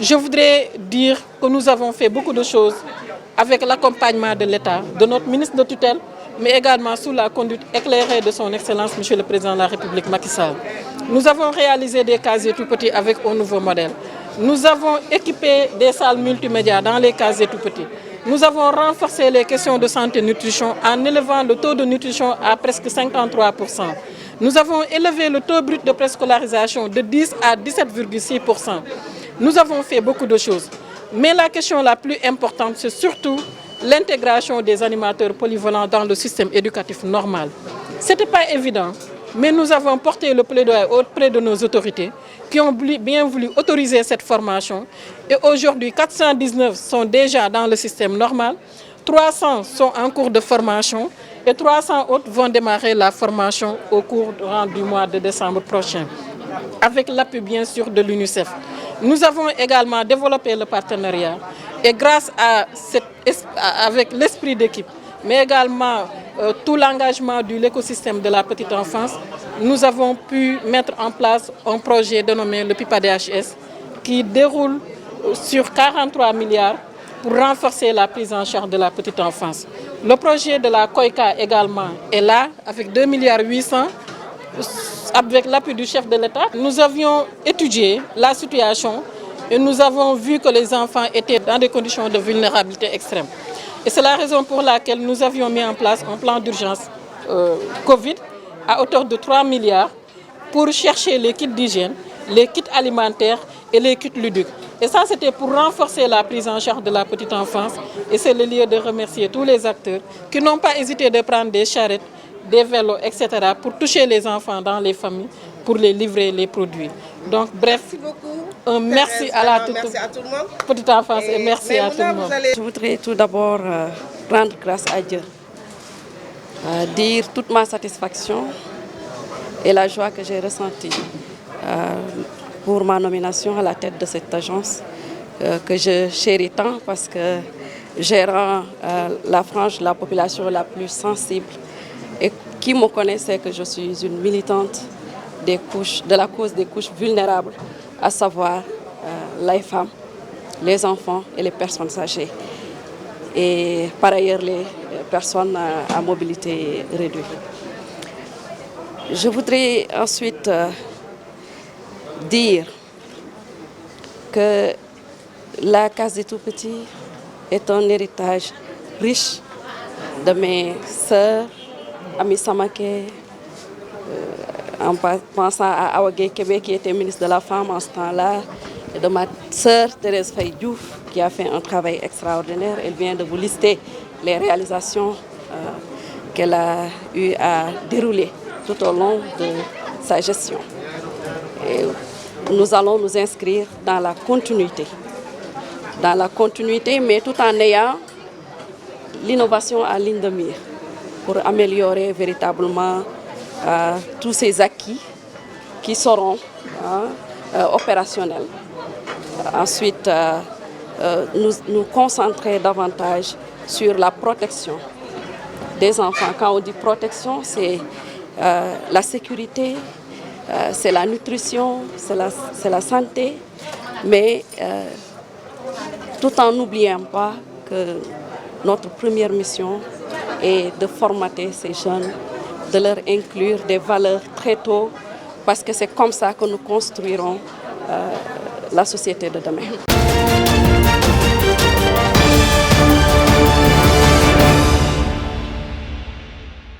Je voudrais dire que nous avons fait beaucoup de choses avec l'accompagnement de l'État, de notre ministre de tutelle, mais également sous la conduite éclairée de son Excellence, Monsieur le Président de la République, Macky Sall. Nous avons réalisé des casiers tout petits avec un nouveau modèle. Nous avons équipé des salles multimédia dans les casiers tout petits. Nous avons renforcé les questions de santé et nutrition en élevant le taux de nutrition à presque 53%. Nous avons élevé le taux brut de préscolarisation de 10 à 17,6%. Nous avons fait beaucoup de choses. Mais la question la plus importante, c'est surtout l'intégration des animateurs polyvalents dans le système éducatif normal. Ce n'était pas évident, mais nous avons porté le plaidoyer auprès de nos autorités qui ont bien voulu autoriser cette formation. Et aujourd'hui, 419 sont déjà dans le système normal, 300 sont en cours de formation et 300 autres vont démarrer la formation au cours du mois de décembre prochain, avec l'appui bien sûr de l'UNICEF. Nous avons également développé le partenariat et grâce à avec l'esprit d'équipe, mais également tout l'engagement de l'écosystème de la petite enfance, nous avons pu mettre en place un projet dénommé le PIPA-DHS qui déroule sur 43 milliards pour renforcer la prise en charge de la petite enfance. Le projet de la COICA également est là avec 2,8 milliards avec l'appui du chef de l'État. Nous avions étudié la situation et nous avons vu que les enfants étaient dans des conditions de vulnérabilité extrême. Et c'est la raison pour laquelle nous avions mis en place un plan d'urgence Covid à hauteur de 3 milliards pour chercher les kits d'hygiène, les kits alimentaires et les kits ludiques. Et ça, c'était pour renforcer la prise en charge de la petite enfance. Et c'est le lieu de remercier tous les acteurs qui n'ont pas hésité de prendre des charrettes, des vélos, etc. pour toucher les enfants dans les familles, pour les livrer les produits. Donc bref, merci beaucoup. Merci à tout le monde. Petite enfance et merci à tout le monde. Je voudrais tout d'abord rendre grâce à Dieu, dire toute ma satisfaction et la joie que j'ai ressentie pour ma nomination à la tête de cette agence que je chéris tant parce que gérant la frange de la population la plus sensible et qui me connaît sait que je suis une militante de la cause des couches vulnérables, à savoir les femmes, les enfants et les personnes âgées. Et par ailleurs les personnes à mobilité réduite. Je voudrais ensuite dire que la Case des Tout-Petits est un héritage riche de mes sœurs, Ami Samaké, en pensant à Awagé Kébé qui était ministre de la Femme en ce temps-là, et de ma sœur Thérèse Faye Diouf qui a fait un travail extraordinaire. Elle vient de vous lister les réalisations qu'elle a eu à dérouler tout au long de sa gestion. Et nous allons nous inscrire dans la continuité, mais tout en ayant l'innovation en ligne de mire pour améliorer véritablement tous ces acquis qui seront opérationnels. Ensuite, nous concentrer davantage sur la protection des enfants. Quand on dit protection, c'est la sécurité, c'est la nutrition, c'est la santé, mais tout en n'oubliant pas que notre première mission est de formater ces jeunes, de leur inclure des valeurs très tôt, parce que c'est comme ça que nous construirons la société de demain.